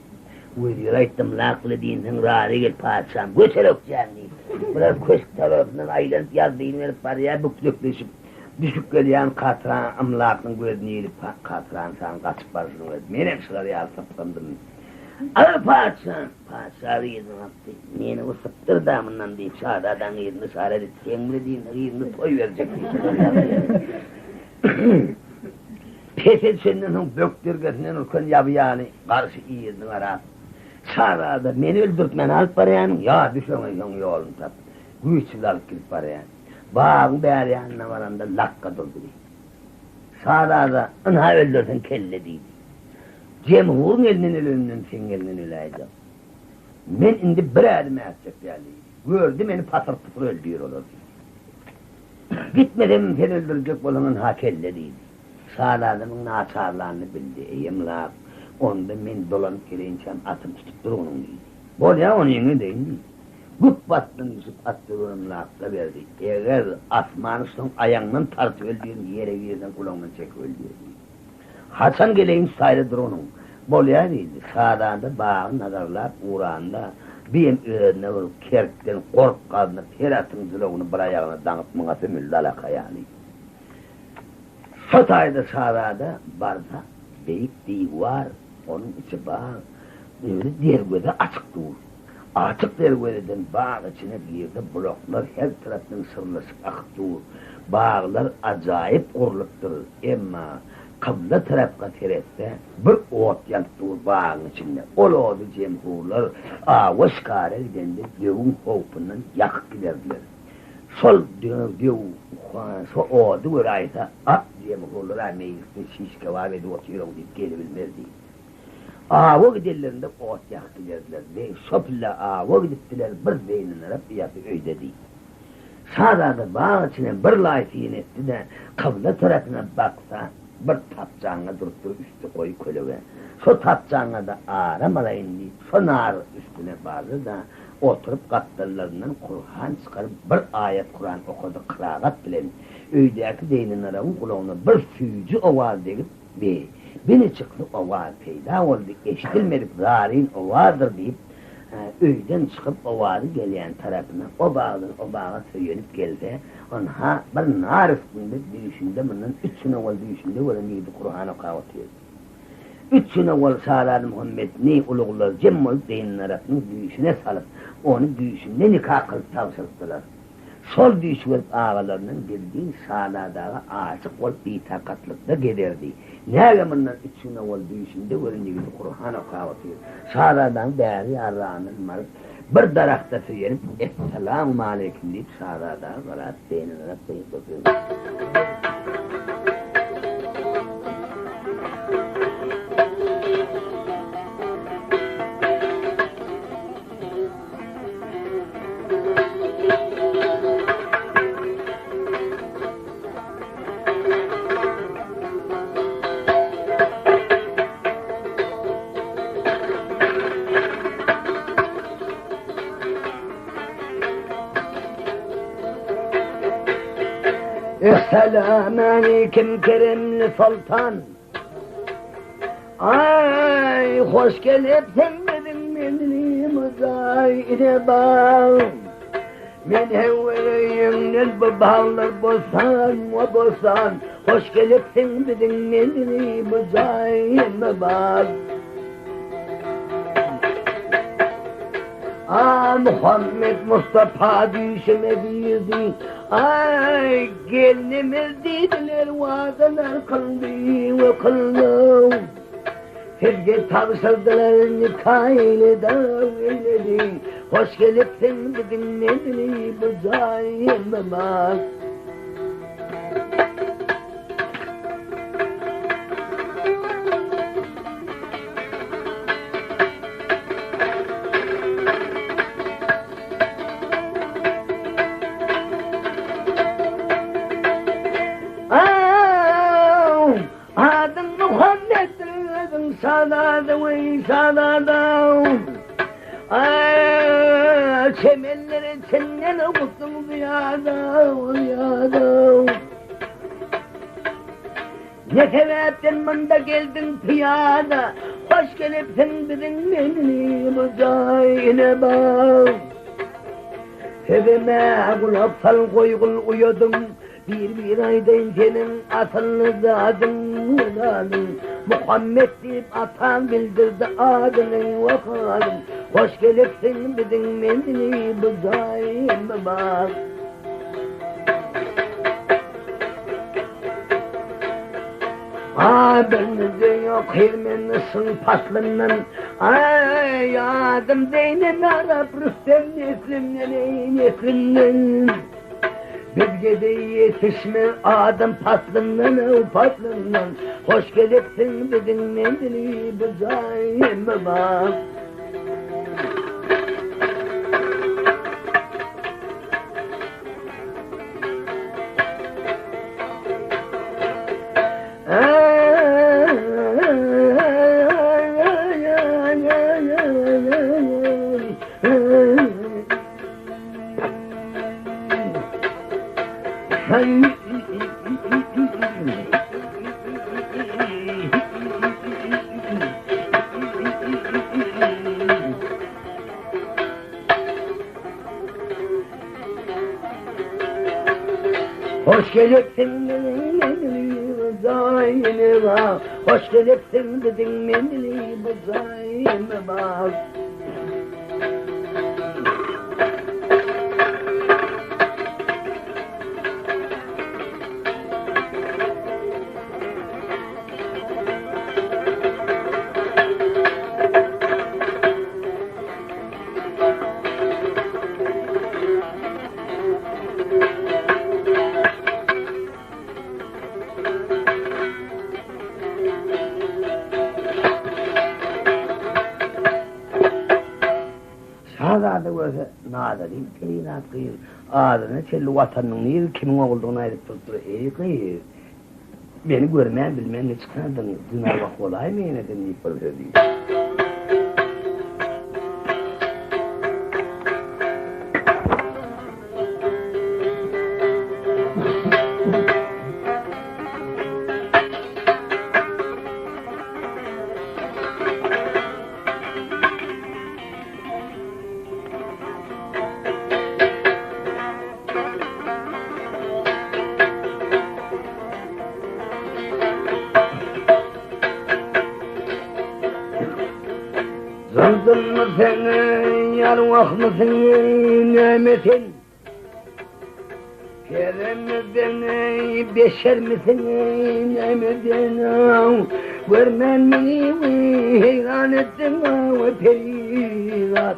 Uyurayttım laqlı dinsin rari gel padişahım göçerek yani. Biraz köşk tarafından aylanıp yazdığını verip paraya büklükleşip düşük geliyen katran amlakın gözünü yiyip katran sen kaçıp barışını verip menem çıkar ya sapsandım. Al padişahım, padişahı yedin attı. Meni o sıktır damından deyip şahadadan yedini şahret et. Sen bile yedini toy verecek. Pes et senden böktürgesinden ülken yabı yani karşı iyi yedin ara. Sağlarda beni öldürtmen alıp parayanın, ya düşene yolunu tap. Güçsüz alıp gidip parayan. Bağın değer yanına varanda lakka dolduruyor. Sağlarda ınha öldürsen kelle değil. Cemhurun elinin ölümünün sen elinin öleydi. Men indi bir adım atacak yani. Gördü beni patır pıtır öldürüyor olur. Gitmeden sen öldürecek olanın ha kelle değil. Sağlarda'nın naçarlarını bildi. Eyemlak. Onda men dolanıp geleyinçem atım tutup dur onun değil. Bol ya onun yönü değil mi? Güp battın Yusuf attırırım lafta verdi. Eğer asmanı son ayağından tartı öldüğün yere yerden kulağından çek öldüğün. Hasan geleyim sayılıdır onun. Bol ya değildi. Sağdan da bağın nadarlar uğrağında benim öğrenine vurup kerkten kork kaldığında ter atın zılığını bir ayağına danıp mıngası müldalaka yani. Sotayda sağda barda beyik divar, onun içi bağ, öyle diğer göze açık dur. Açık diğer gözeden bağ içine bir yerde bloklar her taraftan sırlaşıp akıp dur. Bağlar acayip kurluktur, ama kıbla tarafka terette bir ot yanıp dur bağın içinde. Ol odu cemhurlar, ağaç kare gidende dövün hopundan yakıp giderdiler. Sol diyor, so odu var ayta, cemhurlar mecliste şişke var ve oturuyor deyip gelebilmezdi. Ağaç giderlerinde ot yaktı geldiler ve sopla ağaç gittiler bir beynine Rabbi yapı öydedi. Sağda bağ içine bir layfiyin etti de kıbla tarafına baksa bir tapcağına durup üstü koyu kölüve. So tapcağına da ağramalayın deyip so nar üstüne bağlı da oturup katlarlarından Kur'an çıkarıp bir ayet Kur'an okudu kırağat bilen. Öydeki deyinin arabın kulağına bir fücü oval deyip beni çıktı oval peyda oldu. Eşitilmedik zarin ovadır deyip öyden çıkıp ovalı geleyen tarafına o bağa söylenip geldi. Onha bir nar üstünde düşünde bunun üçün oval düşünde öyle Kur'an okuyatıyor. Üçün oval sağlar Muhammed ne uluğlar cemmol deyinin arasını düşüne salıp onu düşünde nikah kılıp tavsırttılar. Sol düş verip ağalarının bildiğin sağlardağı açık ol bir takatlıkta giderdi. Ne zamanlar içine ol düşünde görünce gibi Kur'an okuyatıyor. Sağlardan değerli Allah'ın marif bir darakta söylenip Esselamu Aleyküm deyip sağlardağı galat beynine Rabbi. Selamünaleyküm Kerimli Sultan. Ay hoş gelipsin benim menlimizay ile bağım. Men hevveleyimden bu bağlar bozsan ve bozsan. Hoş gelipsin benim menlimizay ile bağım. Muhammed Mustafa düşeme bildi. Ay gelinimiz dediler vaadalar kıldı ve kıldı. Sizge tavsırdılar nikah eyledi eyledi. Hoş gelipsin bizim nedeni bu zayıfma bak. Sağlarda ve sağlarda çemenlere senden avuttum rüyada ne sebepten manda geldin piyada. Hoş gelipsin bizim menini muzayine bak. Evime kulak sal koygul uyudum. Bir aydan senin atını zadın Muhammed deyip atan bildirdi adını vakadım. Hoş gelipsin bizim mendini buzayım bak. Benimde yok hilmenlisin paslımın. Ay yadım deynin Arap Rüstem neslimden. Bizge de yetişme adam paslımdan. Hoş gelipsin bizim mendili buzayım bak. Hoş gelipsin mendili buzayım bak. Hoş gelipsin bizim mendili buzayım bak. Sağlarda görse nazarim teyinat kıyır. Ağzına çelli vatanın neyir, kimin olduğunu ayrıp tuttur. Kıyır. Beni görmeyen bilmeyen ne çıkardın. Cenab-ı Hak olay mı yine de neyip böyle değil. Zandın mı seni, yarvak mısın nimetin? Kerem mi beni, beşer misin nimetin? Görmen beni, heyran ettin perivat.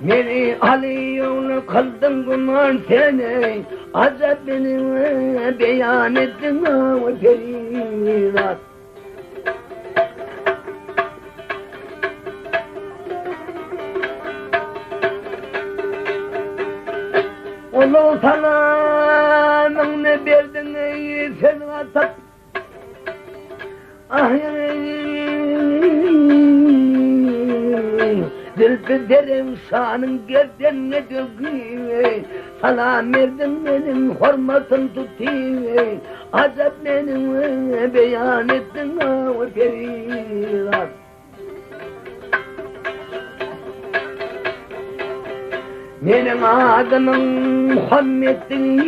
Beni alıyorsun, kıldın kumar seni, azap beni beyan ettin perivat. Ulu sana ne verdin sen atıp. Ah Zülfü derin şanın gerdenine döküyor. Salam verdin benim hürmetim tutayım. Acep benim beyan ettin o periler. Benim adımın Muhammed'in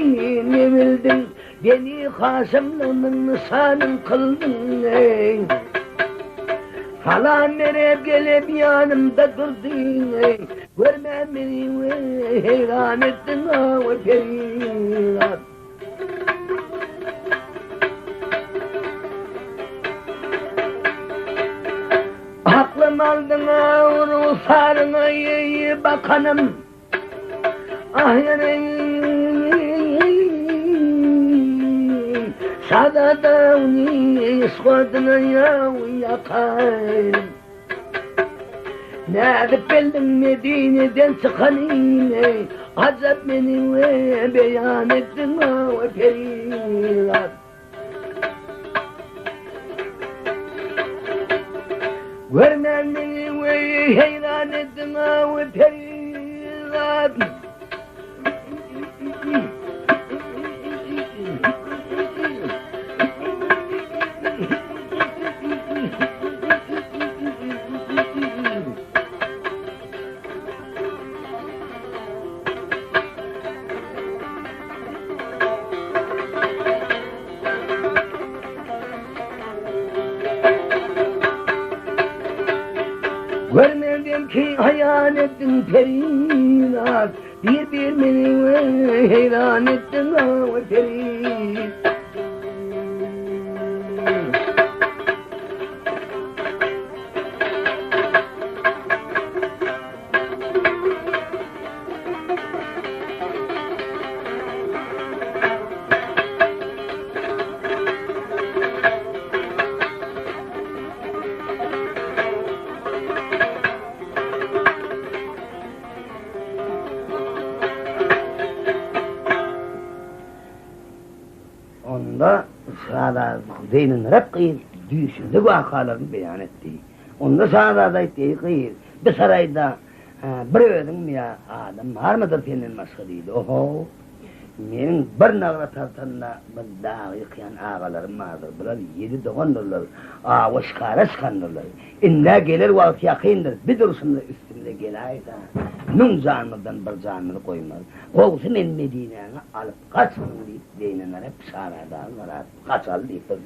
ne bildin? Beni Kasım'ın nişanın kıldın ey. Salam verip gelip yanımda durdun ey. Görmem beni heyran ettin o periler. Aklım aldın ağır sarına iyi bakanım. Ah yanayım sadada iskoduna yakayım. Nerede bildim Medine'den çıkanım ey. Acep beni beyan ettin o periler. Görmem beni heyran ettin o periler. Görmedim ki hayal ettin periler. Bir beni heyran ettin o periler. Onda Şahada Zeyn'in hep kıyır, düğüşünde vakalarını beyan etti. Onda Şahada ettiği kıyır, bir sarayda bir ödün ya adam var mıdır senin maskadıydı? Oho! Benim bir nağra tartanla bir dağı yıkayan ağalarım vardır. Bunlar 7 doğandırlar, ağa şikara çıkandırlar. İnne gelir vakti yakındır, bir duruşunda üstümde gelayda. Nun canlıdan bir canlı koymaz. Kovsun en Medine'ye alıp kaçın deyip Zeynenler hep Şahada var, kaçal deyip durdu.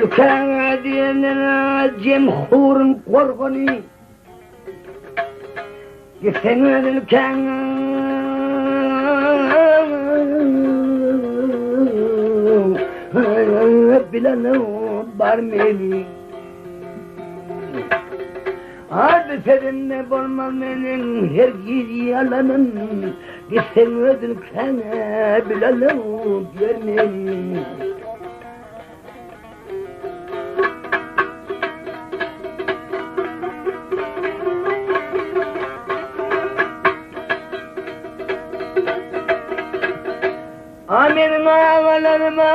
Ülken diyenlere cemhurun korkunu gitsen ülken bilenim barmeli. Hadi seninle bulmam benim her gidi yalanım. Gitsen ülken bilenim görmeli. Amin ağalarıma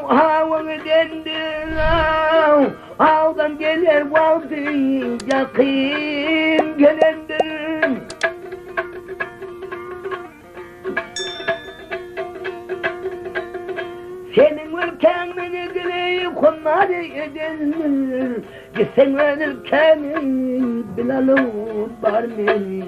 havamı dendin Ağdan gelir vakti yakın gelendir. Senin ülken beni dileği kumar eder. Gitsen ülkenin bilalım var mı?